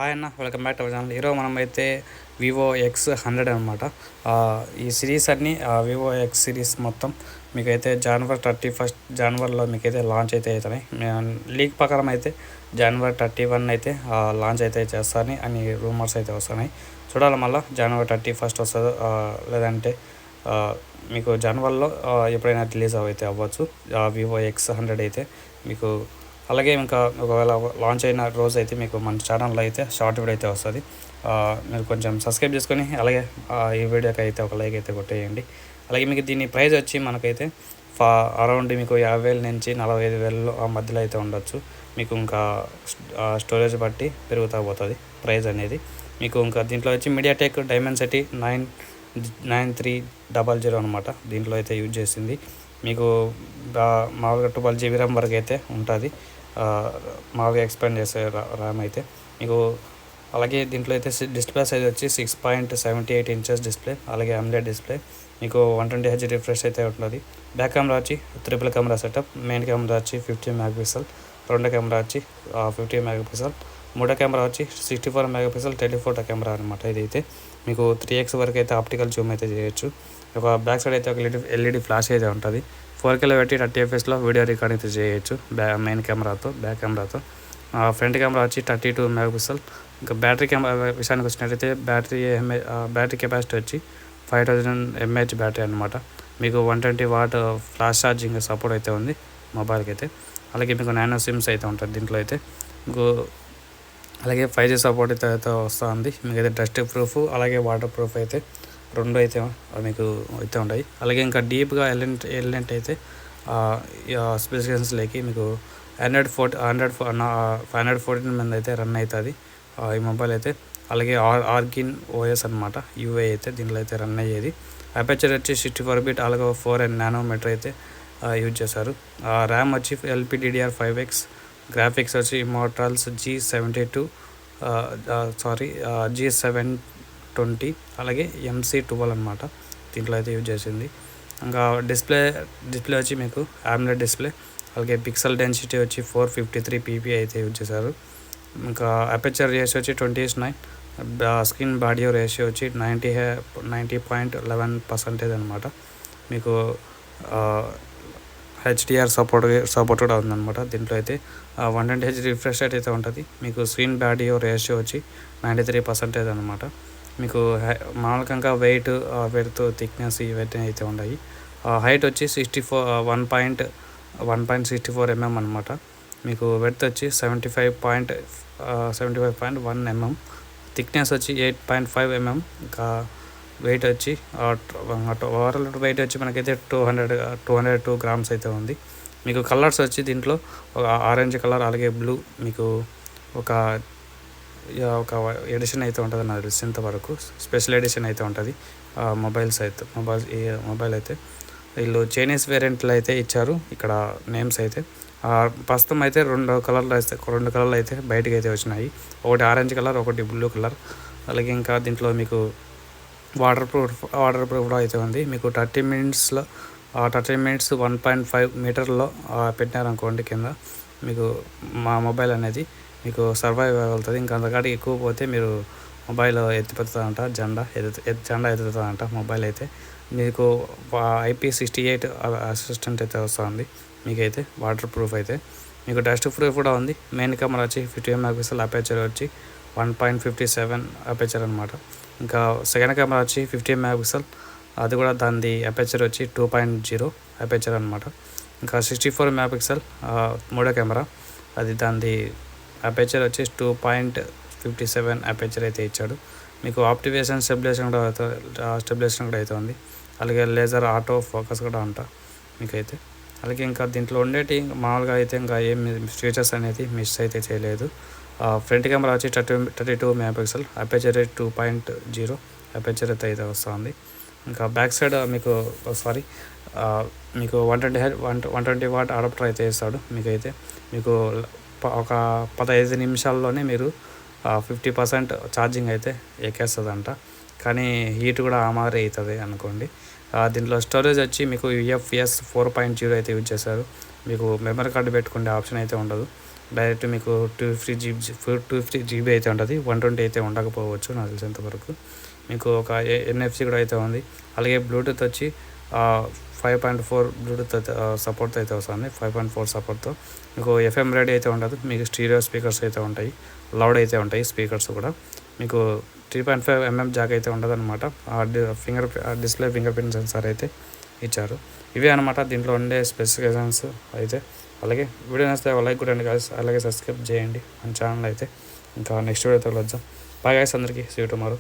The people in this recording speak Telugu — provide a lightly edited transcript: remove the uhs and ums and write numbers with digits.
హాయ్ అన్న, welcome back to our channel. ఈరోజు మనం అయితే వివో X100 అనమాట. ఈ సిరీస్ అన్నీ వివో ఎక్స్ సిరీస్ మొత్తం మీకైతే జనవరి 31 జనవరిలో మీకైతే లాంచ్ అయితే అవుతున్నాయి. లీక్ ప్రకారం అయితే జనవరి 31 అయితే లాంచ్ అయితే చేస్తారని అని రూమర్స్ అయితే వస్తున్నాయి. చూడాలి మళ్ళీ జనవరి 31 వస్తుందో లేదంటే మీకు జనవరిలో ఎప్పుడైనా రిలీజ్ అయితే అవ్వచ్చు వివో X100 అయితే మీకు. అలాగే ఇంకా ఒకవేళ లాంచ్ అయిన రోజు అయితే మీకు మన ఛానల్లో అయితే షార్ట్ వీడియో అయితే వస్తుంది. మీరు కొంచెం సబ్స్క్రైబ్ చేసుకొని అలాగే ఈ వీడియోకి అయితే ఒక లైక్ అయితే కొట్టేయండి. అలాగే మీకు దీని ప్రైస్ వచ్చి మనకైతే అరౌండ్ మీకు 50,000 నుంచి 45,000 ఆ మధ్యలో అయితే ఉండొచ్చు. మీకు ఇంకా స్టోరేజ్ బట్టి పెరుగుతూ పోతుంది ప్రైస్ అనేది. మీకు ఇంకా దీంట్లో వచ్చి మీడియాటెక్ డైమెన్సిటీ 9300 అనమాట దీంట్లో అయితే యూజ్ చేసింది. మీకు మామూలుగా 12 GB ర్యామ్ వరకు అయితే ఉంటుంది. మామూలుగా ఎక్స్పాండ్ చేసే ర్యామ్ అయితే మీకు. అలాగే దీంట్లో అయితే డిస్ప్లే సైజ్ వచ్చి 6.78 ఇంచెస్ డిస్ప్లే, అలాగే AMOLED డిస్ప్లే. మీకు 120Hz రిఫ్రెష్ అయితే ఉంటుంది. బ్యాక్ కెమెరా వచ్చి triple camera setup. Main camera వచ్చి 50 MP, రెండో కెమెరా వచ్చి 50 MP, మూడో కెమెరా వచ్చి 64 MP టెలిఫోటో కెమెరా అనమాట. ఇదైతే మీకు 3x వరకు అయితే ఆప్టికల్ జూమ్ అయితే చేయొచ్చు. ఒక బ్యాక్ సైడ్ అయితే ఒక LED ఫ్లాష్ అయితే ఉంటుంది. 4Kలో పెట్టి 30 fps వీడియో రికార్డింగ్ అయితే చేయొచ్చు మెయిన్ కెమెరాతో. బ్యాక్ కెమెరాతో ఫ్రంట్ కెమెరా వచ్చి 32 MP. ఇంకా బ్యాటరీ కెమెరా విషయానికి వచ్చినట్టయితే బ్యాటరీ కెపాసిటీ వచ్చి 5000 mAh బ్యాటరీ అనమాట. మీకు 120 వాట్ ఫ్లాష్ ఛార్జింగ్ సపోర్ట్ అయితే ఉంది మొబైల్కి అయితే. అలాగే మీకు నానో సిమ్స్ అయితే ఉంటుంది దీంట్లో అయితే. మీకు అలాగే 5G సపోర్ట్ అయితే వస్తుంది. మీకు అయితే డస్ట్ ప్రూఫ్ అలాగే వాటర్ ప్రూఫ్ అయితే రెండు అయితే మీకు అయితే ఉంటాయి. అలాగే ఇంకా డీప్గా ఎలిమెంట్ అయితే స్పెసిఫికేషన్స్ లేకి మీకు 514 మంది అయితే రన్ అవుతుంది ఈ మొబైల్ అయితే. అలాగే ఆర్గిన్ OS అనమాట, UI అయితే దీంట్లో అయితే రన్ అయ్యేది. అపర్చర్ వచ్చి 64 bit, అలాగే 4 nm అయితే యూజ్ చేశారు. ర్యామ్ వచ్చి LPDDR5X, గ్రాఫిక్స్ వచ్చి ఇమోర్టల్స్ G720, అలాగే MC12 అనమాట దీంట్లో అయితే యూజ్ చేసింది. ఇంకా డిస్ప్లే వచ్చి మీకు AMOLED డిస్ప్లే, అలాగే పిక్సెల్ డెన్సిటీ వచ్చి 453 ppi అయితే యూజ్ చేశారు. ఇంకా అపర్చర్ రేషియో వచ్చి 20:9, స్క్రీన్ బాడియో రేషియో వచ్చి 90.11% అనమాట. మీకు HDR సపోర్ట్ కూడా ఉందన్నమాట దీంట్లో అయితే. 120Hz రిఫ్రెష్ రేట్ అయితే ఉంటుంది. మీకు స్క్రీన్ బాడియో రేషియో వచ్చి 93% అనమాట. మీకు మామూలుగా వెయిట్ థిక్నెస్ ఇవన్నీ అయితే ఉన్నాయి. హైట్ వచ్చి 1.64 mm అనమాట. మీకు వెడ్త్ వచ్చి 75.1 mm, థిక్నెస్ వచ్చి 8.5 mm. ఇంకా వెయిట్ వచ్చి ఓవరాల్ వెయిట్ వచ్చి మనకైతే 202 grams అయితే ఉంది. మీకు కలర్స్ వచ్చి దీంట్లో ఒక ఆరెంజ్ కలర్, అలాగే బ్లూ, మీకు ఒక ఎడిషన్ అయితే ఉంటుంది నాకు తెలిసినంత వరకు. స్పెషల్ ఎడిషన్ అయితే ఉంటుంది ఈ మొబైల్ అయితే. వీళ్ళు చైనీస్ వేరియంట్లు అయితే ఇచ్చారు ఇక్కడ నేమ్స్ అయితే. ప్రస్తుతం అయితే రెండు కలర్లు అయితే బయటకు అయితే వచ్చినాయి. ఒకటి ఆరెంజ్ కలర్, ఒకటి బ్లూ కలర్. అలాగే ఇంకా దీంట్లో మీకు వాటర్ ప్రూఫ్ కూడా అయితే ఉంది. మీకు 30 minutes 1.5 మీటర్లో పెట్టినారనుకోండి కింద, మీకు మా మొబైల్ అనేది మీకు సర్వైవ్ అవ్వగలుగుతుంది. ఇంకా అంతకాడికి ఎక్కువ పోతే మీరు మొబైల్ ఎత్తిపోతుందంట, జెండా ఎత్తుతుందంట మొబైల్ అయితే. మీకు IP68 అసిస్టెంట్ అయితే వస్తుంది మీకైతే, వాటర్ ప్రూఫ్ అయితే. మీకు డస్ట్ ప్రూఫ్ కూడా ఉంది. మెయిన్ కెమెరా వచ్చి 50 MP, అపర్చర్ వచ్చి 1.57 అపర్చర్ అనమాట. ఇంకా సెకండ్ కెమెరా వచ్చి 50 MP, అది కూడా దాని అపర్చర్ వచ్చి 2.0 అపర్చర్ అనమాట. ఇంకా 64 MP మూడో కెమెరా, అది దాని అపర్చర్ వచ్చి 2.57 అపర్చర్ అయితే ఇచ్చాడు. మీకు ఆప్టివేషన్ స్టెబిలైజేషన్ కూడా అయితే ఉంది. అలాగే లేజర్ ఆటో ఫోకస్ కూడా అంట మీకైతే. అలాగే ఇంకా దీంట్లో ఉండేటి మామూలుగా అయితే ఇంకా ఏం ఫీచర్స్ అనేది మిస్ అయితే చేయలేదు. ఫ్రంట్ కెమెరా వచ్చి 32 MP, అపర్చర్ 2.0 అపర్చర్ అయితే వస్తుంది. ఇంకా బ్యాక్ సైడ్ మీకు 120 వాట్ అడాప్టర్ అయితే ఇస్తాడు మీకైతే. మీకు ఒక 15 నిమిషాల్లోనే మీరు 50% ఛార్జింగ్ అయితే ఎక్కేస్తుందంట. కానీ హీట్ కూడా ఆమారే అవుతుంది అనుకోండి. దీంట్లో స్టోరేజ్ వచ్చి మీకు UFS 4.0 అయితే యూజ్ చేశారు. మీకు మెమరీ కార్డు పెట్టుకునే ఆప్షన్ అయితే ఉండదు. డైరెక్ట్ మీకు 250 GB అయితే ఉంటుంది, 120 అయితే ఉండకపోవచ్చు నాకు తెలిసినంత వరకు. మీకు ఒక NFC కూడా అయితే ఉంది. అలాగే బ్లూటూత్ వచ్చి 5.4 బ్లూటూత్ అయితే సపోర్ట్ అయితే వస్తుంది. 5.4 సపోర్ట్తో మీకు FM రేడియో అయితే ఉండదు. మీకు స్టీరియో స్పీకర్స్ అయితే ఉంటాయి, లౌడ్ అయితే ఉంటాయి స్పీకర్స్ కూడా. మీకు 3.5mm జాక్ అయితే ఉండదు అనమాట. డిస్ప్లే ఫింగర్ ప్రింట్ సెన్సార్ అయితే ఇచ్చారు. ఇవే అనమాట దీంట్లో ఉండే స్పెసిఫికేషన్స్ అయితే. అలాగే వీడియో నచ్చితే లైక్ కొట్టండి గాయ్స్, అలాగే సబ్స్క్రైబ్ చేయండి మన ఛానల్ అయితే. ఇంకా నెక్స్ట్ వీడియోతో కలుద్దాం. బాయ్ గాయ్స్, అందరికీ సీ యు టుమారో.